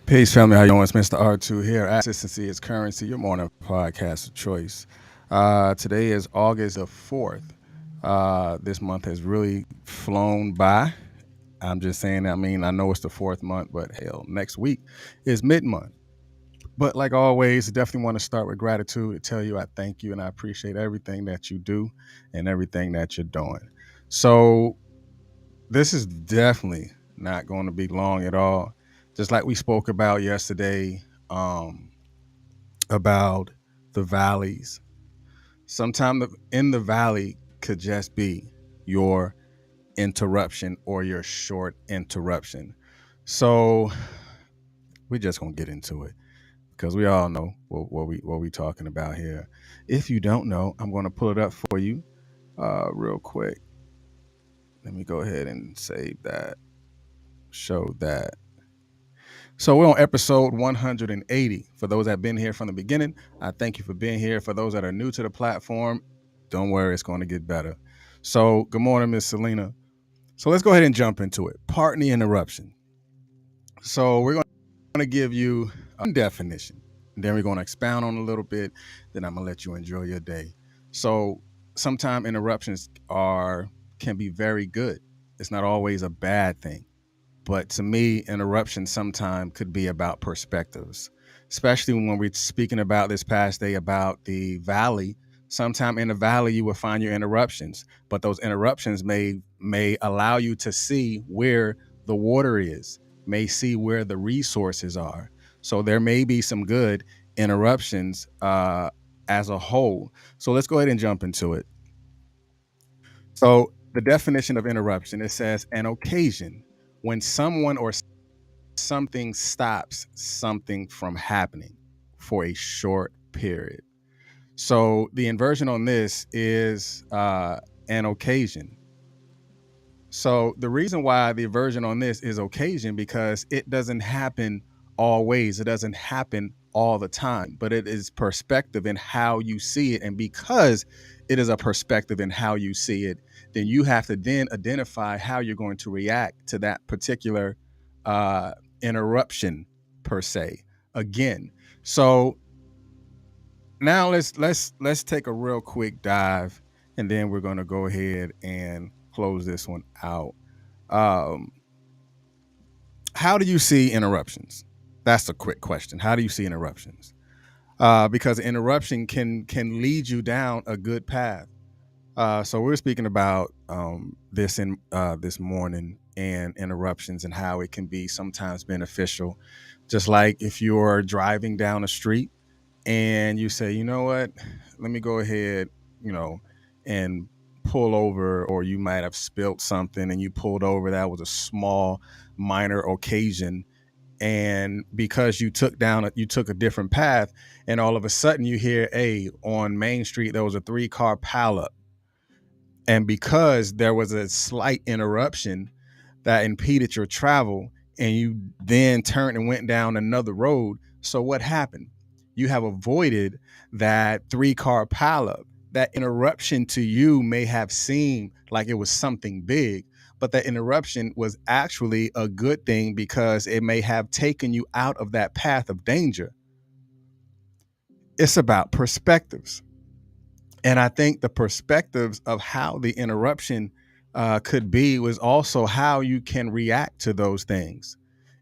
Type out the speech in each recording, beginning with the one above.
Peace, family. How you doing? It's Mr. R2 here. Consistency is currency. Your morning podcast of choice. Today is August the 4th. This month has really flown by. I'm just saying, I know it's the fourth month, but hell, next week is mid-month. But like always, definitely want to start with gratitude to tell you I thank you and I appreciate everything that you do and everything that you're doing. So this is definitely not going to be long at all. Just like we spoke about yesterday, about the valleys. Sometimes in the valley could just be your interruption or your short interruption. So we just gonna get into it because we all know what we talking about here. If you don't know, I'm gonna pull it up for you real quick. Let me go ahead and save that, show that. So we're on episode 180. For those that have been here from the beginning, I thank you for being here. For those that are new to the platform, don't worry, it's going to get better. So good morning, Miss Selena. So let's go ahead and jump into it. Pardon the interruption. So we're going to give you a definition. Then we're going to expound on a little bit. Then I'm going to let you enjoy your day. So sometimes interruptions can be very good. It's not always a bad thing. But to me, interruption sometimes could be about perspectives, especially when we're speaking about this past day about the valley. Sometime in the valley, you will find your interruptions, but those interruptions may allow you to see where the water is, may see where the resources are. So there may be some good interruptions as a whole. So let's go ahead and jump into it. So the definition of interruption, it says an occasion when someone or something stops something from happening for a short period. So the inversion on this is an occasion. So the reason why the version on this is occasion, because it doesn't happen always. It doesn't happen all the time, but it is perspective in how you see it. And because it is a perspective in how you see it, then you have to then identify how you're going to react to that particular interruption per se. Again, so now let's take a real quick dive, and then we're going to go ahead and close this one out. How do you see interruptions? That's a quick question. How do you see interruptions? Because interruption can lead you down a good path. So we're speaking about this in this morning and interruptions and how it can be sometimes beneficial. Just like if you're driving down a street and you say, you know what, let me go ahead, and pull over, or you might have spilt something and you pulled over. That was a small, minor occasion. And because you took a different path, and all of a sudden you hear, on Main Street, there was a 3-car pileup. And because there was a slight interruption that impeded your travel, and you then turned and went down another road. So what happened? You have avoided that 3-car pileup. That interruption to you may have seemed like it was something big, but that interruption was actually a good thing because it may have taken you out of that path of danger. It's about perspectives. And I think the perspectives of how the interruption could be was also how you can react to those things.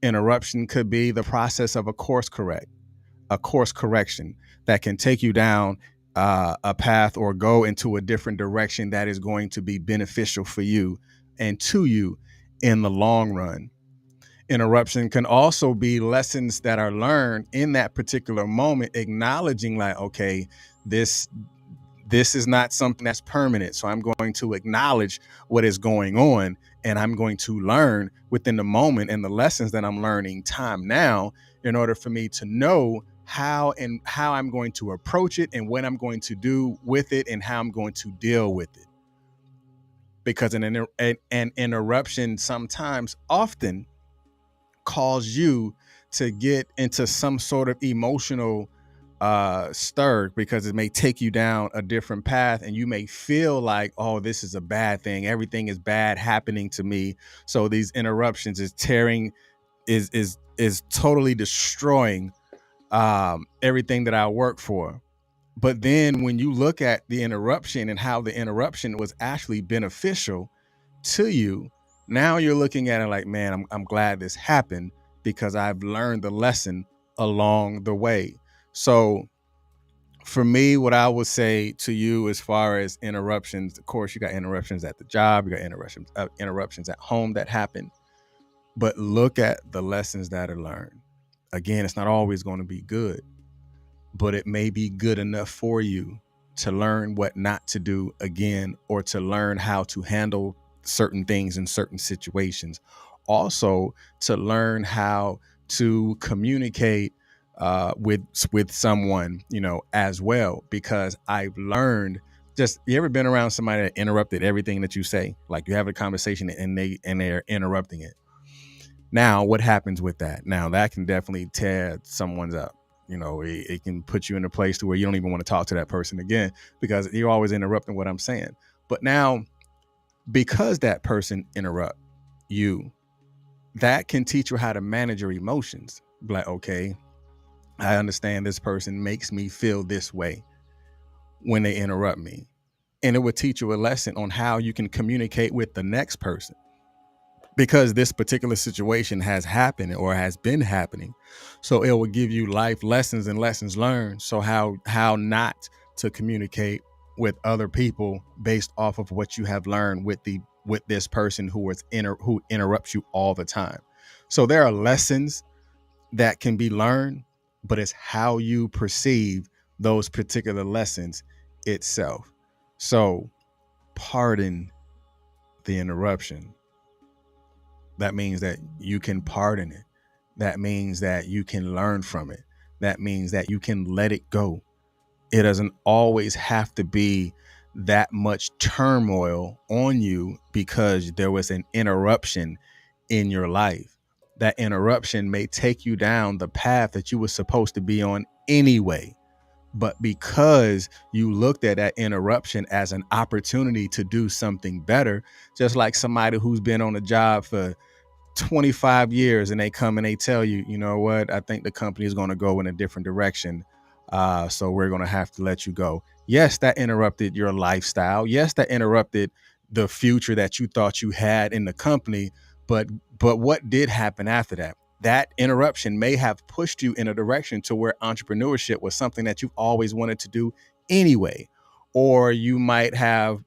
Interruption could be the process of a course correction that can take you down a path or go into a different direction that is going to be beneficial for you and to you in the long run. Interruption can also be lessons that are learned in that particular moment, acknowledging like, okay, this is not something that's permanent. So I'm going to acknowledge what is going on, and I'm going to learn within the moment and the lessons that I'm learning time now in order for me to know how I'm going to approach it and what I'm going to do with it and how I'm going to deal with it. Because an interruption sometimes often cause you to get into some sort of emotional stirred, because it may take you down a different path and you may feel like, oh, this is a bad thing. Everything is bad happening to me. So these interruptions is tearing is totally destroying everything that I work for. But then when you look at the interruption and how the interruption was actually beneficial to you, now you're looking at it like, man, I'm glad this happened because I've learned the lesson along the way. So for me, what I would say to you as far as interruptions, of course, you got interruptions at the job, you got interruptions at home that happen, but look at the lessons that are learned. Again, it's not always going to be good, but it may be good enough for you to learn what not to do again, or to learn how to handle certain things in certain situations. Also, to learn how to communicate with someone, as well. Because I've learned, just, you ever been around somebody that interrupted everything that you say? Like, you have a conversation and they're interrupting it. Now, what happens with that? Now, that can definitely tear someone's up. It can put you in a place to where you don't even want to talk to that person again because you're always interrupting what I'm saying. But now, because that person interrupt you, that can teach you how to manage your emotions. Like, okay, I understand this person makes me feel this way when they interrupt me. And it would teach you a lesson on how you can communicate with the next person, because this particular situation has happened or has been happening. So it will give you life lessons and lessons learned. So how not to communicate with other people based off of what you have learned with this person who interrupts you all the time. So there are lessons that can be learned, but it's how you perceive those particular lessons itself. So pardon the interruption. That means that you can pardon it. That means that you can learn from it. That means that you can let it go. It doesn't always have to be that much turmoil on you because there was an interruption in your life. That interruption may take you down the path that you were supposed to be on anyway. But because you looked at that interruption as an opportunity to do something better, just like somebody who's been on a job for 25 years and they come and they tell you, you know what, I think the company is going to go in a different direction. So we're going to have to let you go. Yes, that interrupted your lifestyle. Yes, that interrupted the future that you thought you had in the company. But what did happen after that? That interruption may have pushed you in a direction to where entrepreneurship was something that you've always wanted to do anyway. Or you might have,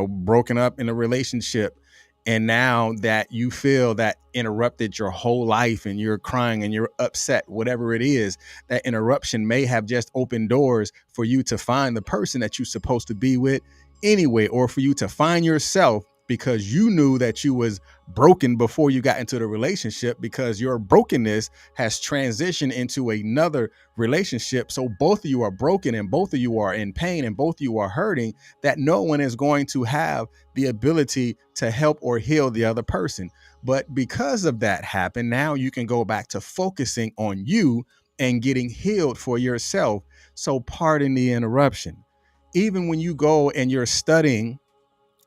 broken up in a relationship, and now that you feel that interrupted your whole life and you're crying and you're upset, whatever it is, that interruption may have just opened doors for you to find the person that you're supposed to be with anyway, or for you to find yourself, because you knew that you was broken before you got into the relationship, because your brokenness has transitioned into another relationship. So both of you are broken and both of you are in pain and both of you are hurting, that no one is going to have the ability to help or heal the other person. But because of that happened, now you can go back to focusing on you and getting healed for yourself. So pardon the interruption. Even when you go and you're studying,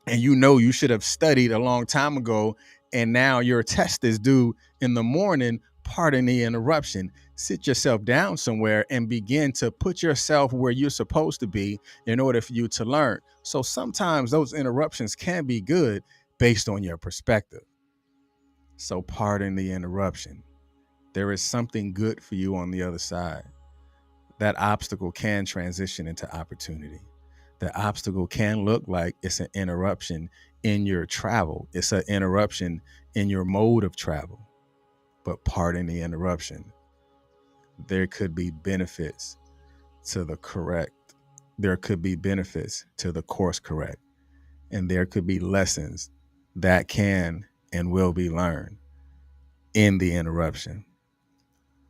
and you should have studied a long time ago, and now your test is due in the morning, pardon the interruption. Sit yourself down somewhere and begin to put yourself where you're supposed to be in order for you to learn. So sometimes those interruptions can be good based on your perspective. So pardon the interruption. There is something good for you on the other side. That obstacle can transition into opportunity. The obstacle can look like it's an interruption in your travel. It's an interruption in your mode of travel. But pardon the interruption. There could be benefits to the correct. There could be benefits to the course correct. And there could be lessons that can and will be learned in the interruption.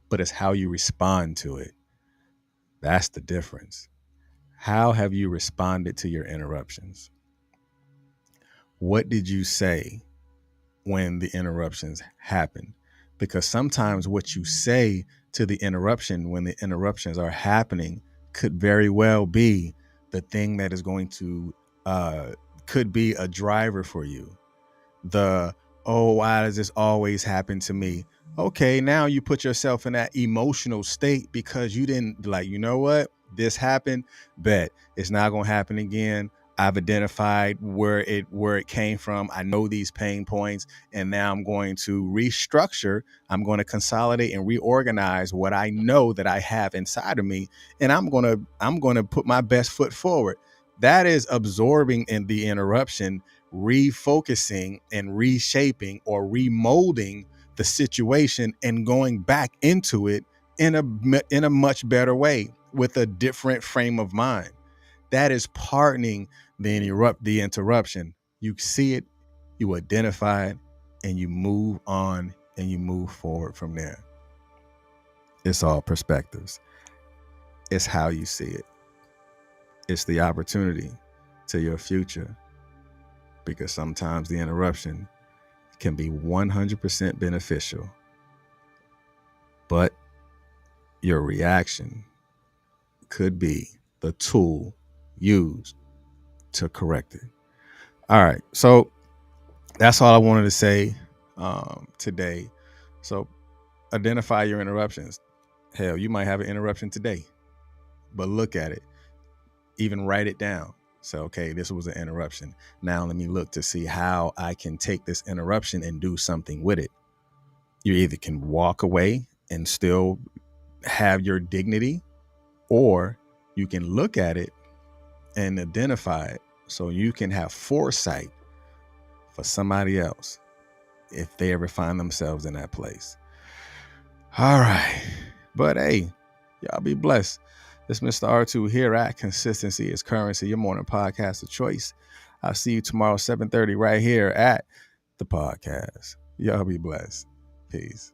But it's how you respond to it. That's the difference. How have you responded to your interruptions? What did you say when the interruptions happen? Because sometimes what you say to the interruption when the interruptions are happening could very well be the thing that is going to, could be a driver for you. Oh, why does this always happen to me? Okay, now you put yourself in that emotional state because you didn't, like, you know what? This happened, bet it's not going to happen again. I've identified where it came from. I know these pain points, and now I'm going to restructure. I'm going to consolidate and reorganize what I know that I have inside of me, and I'm going to put my best foot forward. That is absorbing in the interruption, refocusing and reshaping or remolding the situation and going back into it in a much better way with a different frame of mind. That is pardoning the interruption. You see it, you identify it, and you move on and you move forward from there. It's all perspectives. It's how you see it. It's the opportunity to your future, because sometimes the interruption can be 100% beneficial, but your reaction could be the tool used to correct it. All right. So that's all I wanted to say today. So identify your interruptions. Hell, you might have an interruption today, but look at it. Even write it down. So, okay, this was an interruption. Now let me look to see how I can take this interruption and do something with it. You either can walk away and still have your dignity, or you can look at it and identify it so you can have foresight for somebody else if they ever find themselves in that place. All right. But hey, y'all be blessed. This Mr. R2 here at Consistency is Currency, your morning podcast of choice. I'll see you tomorrow, 7:30, right here at the podcast. Y'all be blessed. Peace.